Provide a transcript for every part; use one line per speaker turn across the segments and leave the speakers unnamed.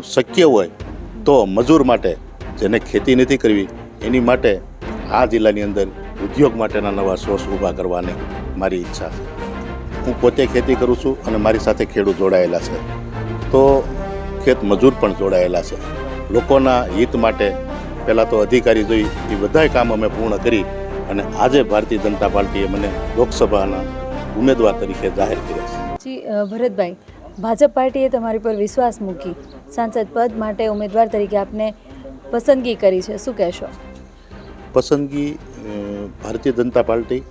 શક્ય હોય તો મજૂર માટે જેને ખેતી નથી કરવી એની માટે આ જિલ્લાની અંદર ઉદ્યોગ માટેના નવા સોર્સ ઊભા કરવાની મારી ઈચ્છા છે. હું પોતે ખેતી કરું છું અને મારી સાથે ખેડૂત જોડાયેલા છે, તો ખેત મજૂર પણ જોડાયેલા છે. લોકોના હિત માટે પહેલાં તો અધિકારી જોઈ એ બધાય કામ અમે પૂર્ણ કરી અને આજે ભારતીય જનતા પાર્ટીએ મને લોકસભાના ઉમેદવાર તરીકે જાહેર કર્યા છે.
જી ભરતભાઈ, ભાજપ પાર્ટીએ તમારી પર વિશ્વાસ મૂકી સાંસદ પદ માટે ઉમેદવાર તરીકે આપને પસંદગી કરી છે, શું કહેશો?
પસંદગી ભારતીય જનતા પાર્ટી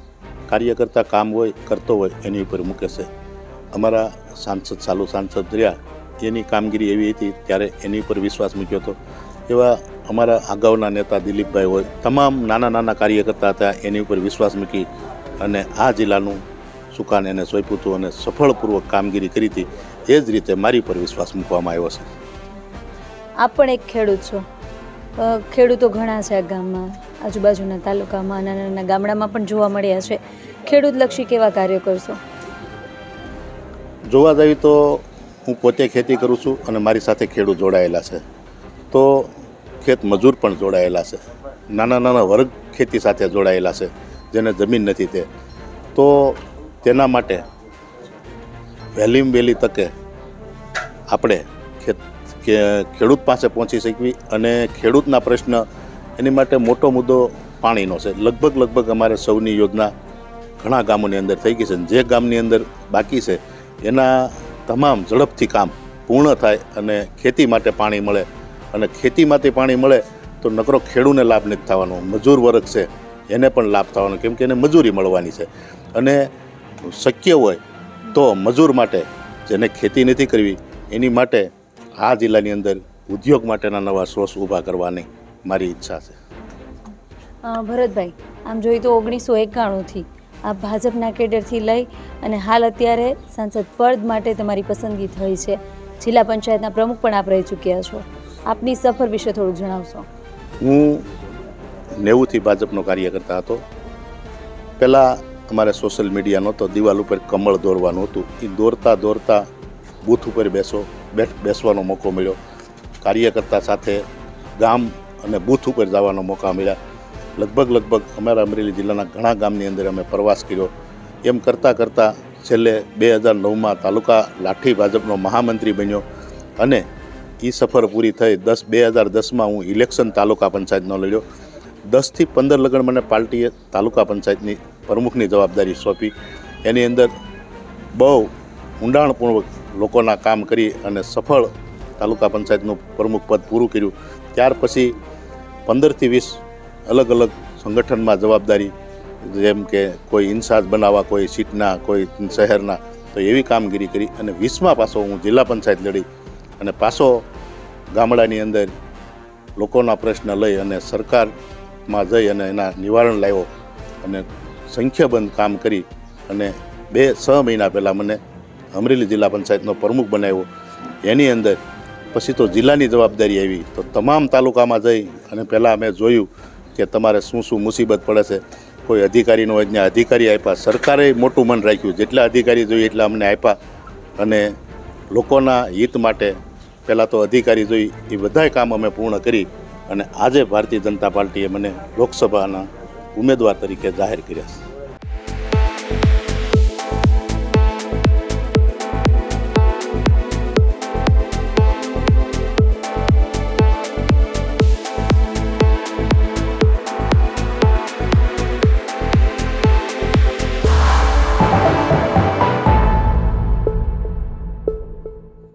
કાર્યકર્તા કામ હોય કરતો હોય એની ઉપર મૂકે છે. અમારા ચાલુ સાંસદ રહ્યા એની કામગીરી એવી હતી ત્યારે એની ઉપર વિશ્વાસ મૂક્યો હતો. એવા અમારા અગાઉના નેતા દિલીપભાઈ હોય, તમામ નાના નાના કાર્યકર્તા હતા, એની ઉપર વિશ્વાસ મૂકી અને આ જિલ્લાનું સુકાન એને સોંપ્યું હતું અને સફળપૂર્વક કામગીરી કરી હતી. એ જ રીતે મારી પર વિશ્વાસ મૂકવામાં આવ્યો છે.
આપ પણ એક ખેડૂત છો. ખેડૂતો ઘણા છે આ ગામમાં, આજુબાજુના તાલુકામાં, નાના નાના ગામડામાં પણ જોવા મળ્યા છે. ખેડૂતલક્ષી કેવા કાર્યો કરશો?
જોવા જઈએ તો હું પોતે ખેતી કરું છું અને મારી સાથે ખેડૂત જોડાયેલા છે, તો ખેત મજૂર પણ જોડાયેલા છે. નાના નાના વર્ગ ખેતી સાથે જોડાયેલા છે જેને જમીન નથી તે, તો તેના માટે વહેલીમાં વહેલી તકે આપણે ખેડૂત પાસે પહોંચી શકવી અને ખેડૂતના પ્રશ્ન એની માટે મોટો મુદ્દો પાણીનો છે. લગભગ અમારે સૌની યોજના ઘણા ગામોની અંદર થઈ ગઈ છે. જે ગામની અંદર બાકી છે એના તમામ ઝડપથી કામ પૂર્ણ થાય અને ખેતી માટે પાણી મળે, અને ખેતીમાંથી પાણી મળે તો નકરો ખેડૂતને લાભ નથી થવાનો, મજૂર વર્ગ છે એને પણ લાભ થવાનો, કેમ કે એને મજૂરી મળવાની છે. અને શક્ય હોય તો મજૂર માટે જેને ખેતી નથી કરવી એની માટે આ જિલ્લાની અંદર ઉદ્યોગ માટેના નવા સોર્સ ઊભા કરવાની મારી ઈચ્છા છે.
ભરતભાઈ, આમ જોઈએ તો 1991થી આ ભાજપના કેડરથી લઈ અને હાલ અત્યારે સાંસદ પદ માટે તમારી પસંદગી થઈ છે. જિલ્લા પંચાયતના પ્રમુખ પણ આપ રહી ચૂક્યા છો. આપની સફર વિશે થોડુંક જણાવશો?
હું 90થી ભાજપનો કાર્યકર્તા હતો. પહેલાં અમારે સોશિયલ મીડિયા નહોતો, દિવાલ ઉપર કમળ દોરવાનું હતું. એ દોરતા બૂથ ઉપર બેસવાનો મોકો મળ્યો. કાર્યકર્તા સાથે ગામ અને બૂથ ઉપર જવાનો મોકા મળ્યા. લગભગ અમારા અમરેલી જિલ્લાના ઘણા ગામની અંદર અમે પ્રવાસ કર્યો. એમ કરતાં છેલ્લે 2009માં તાલુકા લાઠી ભાજપનો મહામંત્રી બન્યો અને એ સફર પૂરી થઈ 2010માં હું ઇલેક્શન તાલુકા પંચાયતનો લડ્યો. 10થી 15 લગણ મને પાર્ટીએ તાલુકા પંચાયતની પ્રમુખની જવાબદારી સોંપી. એની અંદર બહુ ઊંડાણપૂર્વક લોકોના કામ કરી અને સફળ તાલુકા પંચાયતનું પ્રમુખ પદ પૂરું કર્યું. ત્યાર પછી 15થી 20 અલગ સંગઠનમાં જવાબદારી, જેમ કે કોઈ ઇન્ચાર્જ બનાવવા, કોઈ સીટના, કોઈ શહેરના, તો એવી કામગીરી કરી અને 20માં પાછો હું જિલ્લા પંચાયત લડી અને પાછો ગામડાની અંદર લોકોના પ્રશ્ન લઈ અને સરકારમાં જઈ અને એના નિવારણ લાવ્યો અને સંખ્યાબંધ કામ કરી અને 6 મહિના પહેલાં મને અમરેલી જિલ્લા પંચાયતનો પ્રમુખ બનાવ્યો. એની અંદર પછી તો જિલ્લાની જવાબદારી આવી તો તમામ તાલુકામાં જઈ અને પહેલાં અમે જોયું કે તમારે શું મુસીબત પડે છે. કોઈ અધિકારીનો હોય ત્યાં અધિકારી આપ્યા, સરકારે મોટું મન રાખ્યું, જેટલા અધિકારી જોઈએ એટલા અમને આપ્યા અને લોકોના હિત માટે પહેલાં તો અધિકારી જોઈ એ બધાય કામ અમે પૂર્ણ કરી અને આજે ભારતીય જનતા પાર્ટીએ મને લોકસભાના ઉમેદવાર તરીકે જાહેર કર્યા છે.